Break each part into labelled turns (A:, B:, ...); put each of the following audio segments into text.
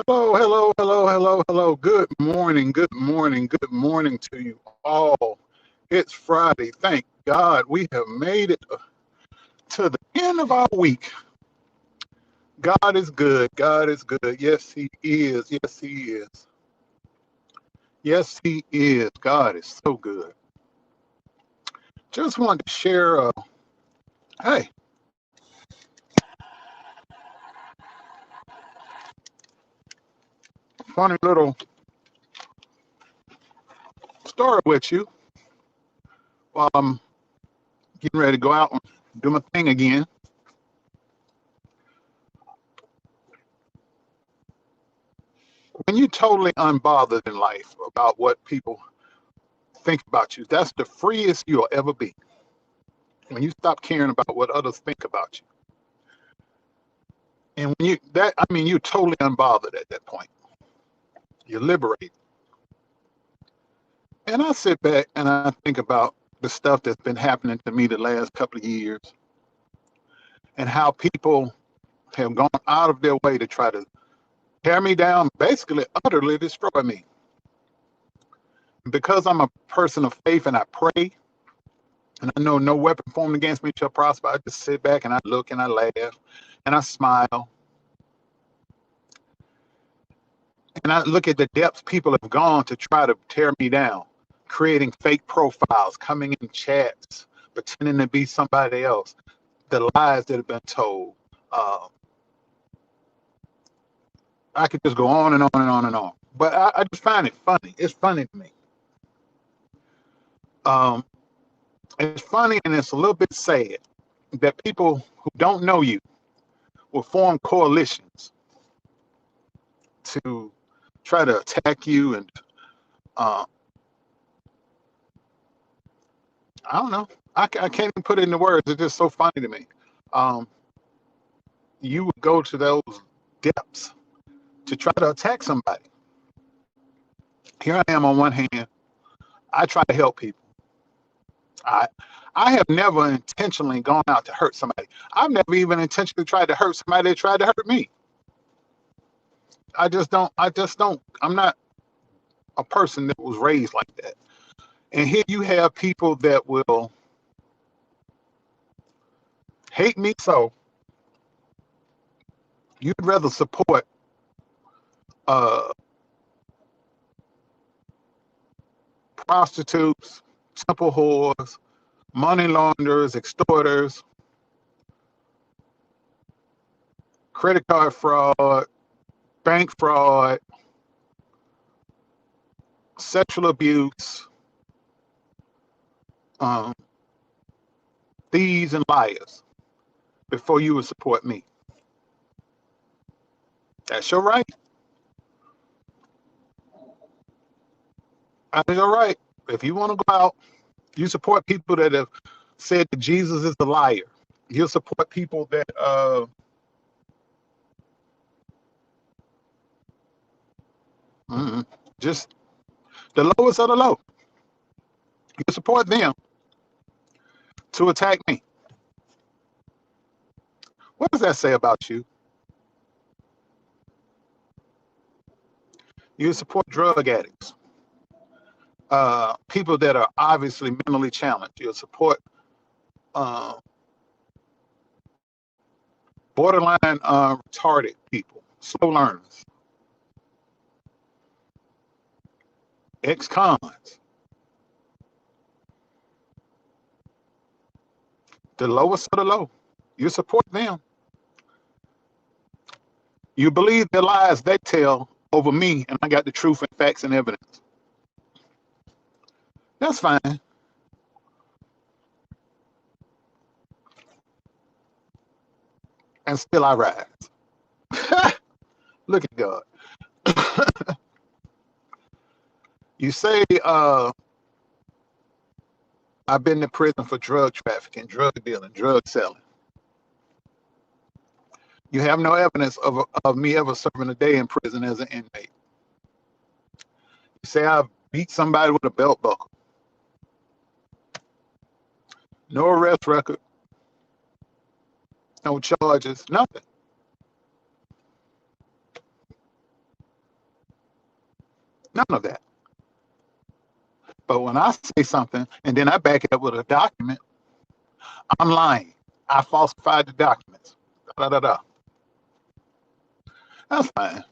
A: Hello, hello, hello, hello, hello. Good morning, good morning, good morning to you all. It's Friday. Thank God we have made it to the end of our week. God is good. God is good. Yes, He is. Yes, He is. Yes, He is. God is so good. Just wanted to share hey, funny little story with you while I'm getting ready to go out and do my thing again. When you're totally unbothered in life about what people think about you, that's the freest you'll ever be. When you stop caring about what others think about you. And when you're totally unbothered at that point. You're liberated. And I sit back and I think about the stuff that's been happening to me the last couple of years and how people have gone out of their way to try to tear me down, basically utterly destroy me. Because I'm a person of faith and I pray and I know no weapon formed against me shall prosper, I just sit back and I look and I laugh and I smile. And I look at the depths people have gone to try to tear me down, creating fake profiles, coming in chats, pretending to be somebody else, the lies that have been told. Uh, I could just go on and on and on and on. But I just find it funny. It's funny to me. Um, it's funny and it's a little bit sad that people who don't know you will form coalitions to try to attack you and uh, I don't know. I can't even put it into words. It's just so funny to me. Um, you would go to those depths to try to attack somebody. Here I am on one hand, I try to help people. I I have never intentionally gone out to hurt somebody. I've never even intentionally tried to hurt somebody that tried to hurt me. I just don't I'm not a person that was raised like that. And here you have people that will hate me so you'd rather support uh prostitutes, temple whores, money launderers, extorters, credit card fraud, bank fraud, sexual abuse, um, thieves, and liars before you would support me. That's your right. That's your right. If you want to go out, you support people that have said that Jesus is the liar. You support people that mm, just the lowest of the low. You support them to attack me. What does that say about you? You support drug addicts, people that are obviously mentally challenged. You support uh, borderline retarded people, slow learners, ex-cons, the lowest of the low. You support them. You believe the lies they tell over me, and I got the truth and facts and evidence. That's fine. And still I rise. Look at God. You say I've been to prison for drug trafficking, drug dealing, drug selling. You have no evidence of me ever serving a day in prison as an inmate. You say I beat somebody with a belt buckle. No arrest record, no charges, nothing. None of that. But when I say something and then I back it up with a document, I'm lying. I falsified the documents. Da, da, da, da. That's fine.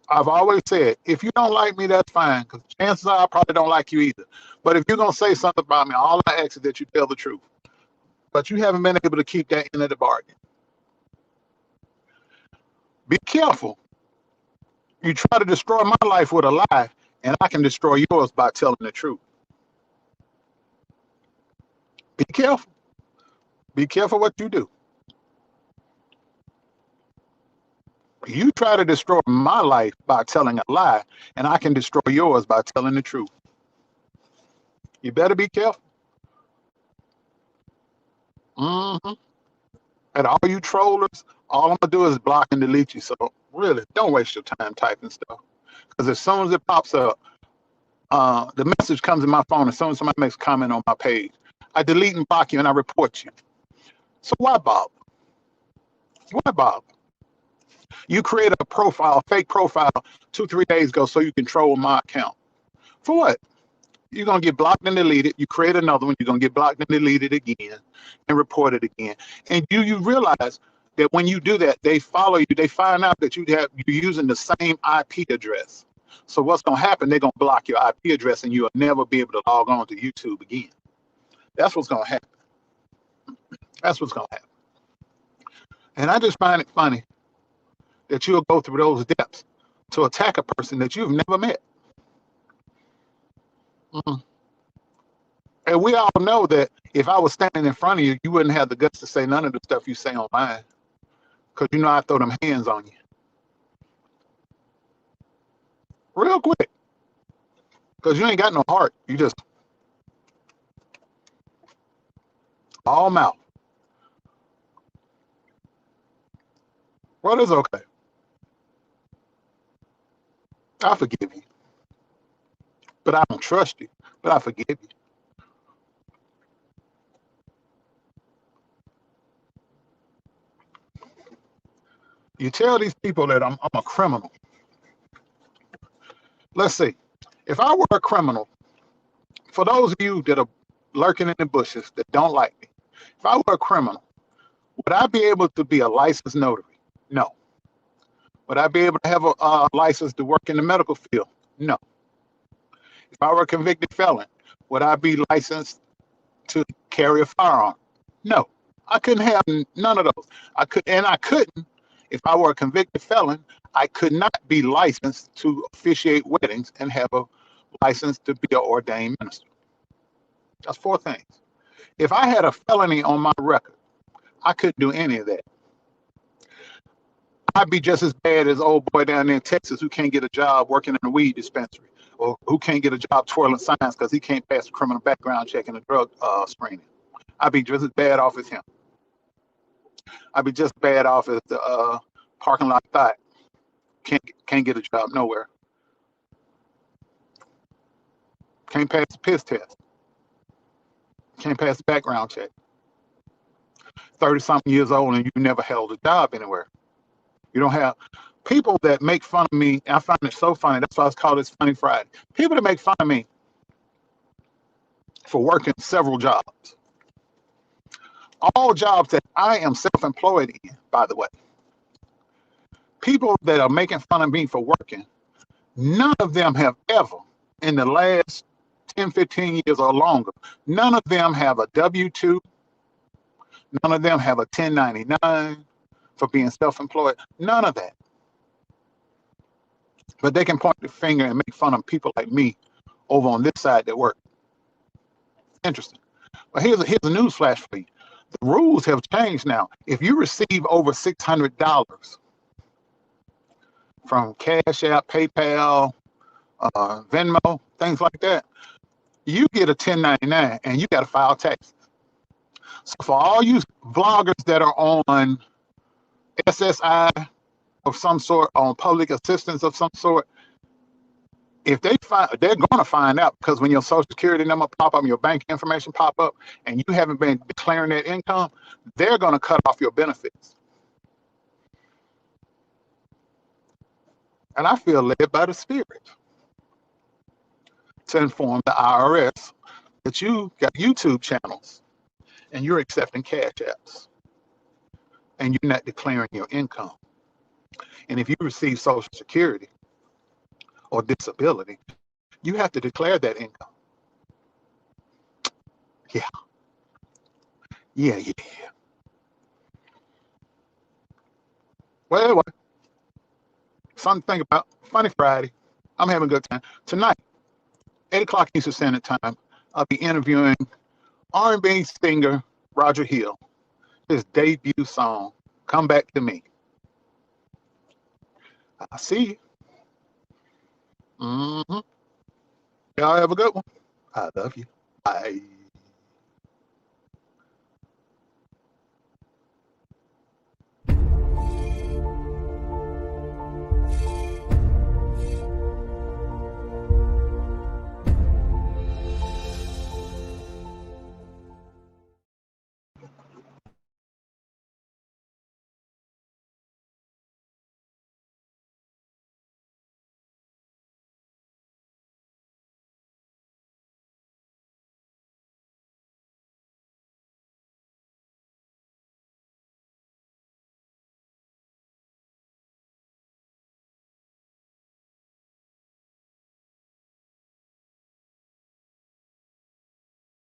A: I've always said, if you don't like me, that's fine, because chances are I probably don't like you either. But if you're going to say something about me, all I ask is that you tell the truth. But you haven't been able to keep that end of the bargain. Be careful. You try to destroy my life with a lie, and I can destroy yours by telling the truth. Be careful. Be careful what you do. You try to destroy my life by telling a lie, and I can destroy yours by telling the truth. You better be careful. Mm-hmm. And all you trollers, all I'm going to do is block and delete you. So really, don't waste your time typing stuff. Because as soon as it pops up, the message comes in my phone. As soon as somebody makes a comment on my page, I delete and block you and I report you. So why bother? Why bother? You created a profile, a fake profile 2-3 days ago so you can troll my account. For what? You're going to get blocked and deleted. You create another one. You're going to get blocked and deleted again and reported again. And you realize that when you do that, they follow you. They find out that you're using the same IP address. So what's going to happen? They're going to block your IP address and you'll never be able to log on to YouTube again. That's what's going to happen. That's what's going to happen. And I just find it funny that you'll go through those depths to attack a person that you've never met. Mm-hmm. And we all know that if I was standing in front of you, you wouldn't have the guts to say none of the stuff you say online. Because you know I throw them hands on you. Real quick. Because you ain't got no heart. You just all mouth. Well, it's okay. I forgive you. But I don't trust you. But I forgive you. You tell these people that I'm a criminal. Let's see. If I were a criminal, for those of you that are lurking in the bushes that don't like me, if I were a criminal, would I be able to be a licensed notary? No. Would I be able to have a license to work in the medical field? No. If I were a convicted felon, would I be licensed to carry a firearm? No. I couldn't have none of those. I couldn't, if I were a convicted felon, I could not be licensed to officiate weddings and have a license to be an ordained minister. That's 4 things. If I had a felony on my record, I couldn't do any of that. I'd be just as bad as old boy down there in Texas who can't get a job working in a weed dispensary, or who can't get a job twirling signs because he can't pass a criminal background check and a drug screening. I'd be just as bad off as him. I'd be just bad off as the parking lot thought. Can't get a job nowhere. Can't pass the piss test. Can't pass the background check. 30-something years old and you never held a job anywhere. You don't have people that make fun of me. I find it so funny. That's why it's called this Funny Friday. People that make fun of me for working several jobs. All jobs that I am self-employed in, by the way. People that are making fun of me for working, none of them have ever, in the last 10, 15 years or longer, none of them have a W-2. None of them have a 1099 for being self-employed. None of that. But they can point the finger and make fun of people like me over on this side that work. Interesting. But here's a news flash for you. The rules have changed now. If you receive over $600 from CashApp, PayPal, Venmo, things like that, you get a 1099 and you got to file taxes. So for all you vloggers that are on SSI of some sort, on public assistance of some sort, if they find, they're going to find out, because when your social security number pop up, your bank information pop up, and you haven't been declaring that income, they're going to cut off your benefits. And I feel led by the Spirit to inform the IRS that you got YouTube channels and you're accepting cash apps and you're not declaring your income. And if you receive Social Security or disability, you have to declare that income. Yeah, yeah. Well, anyway, something to think about. Funny Friday. I'm having a good time. Tonight, 8 o'clock Eastern Standard Time, I'll be interviewing R&B singer Roger Hill. His debut song, Come Back to Me. I'll see you. Mm-hmm. Y'all have a good one. I love you. Bye.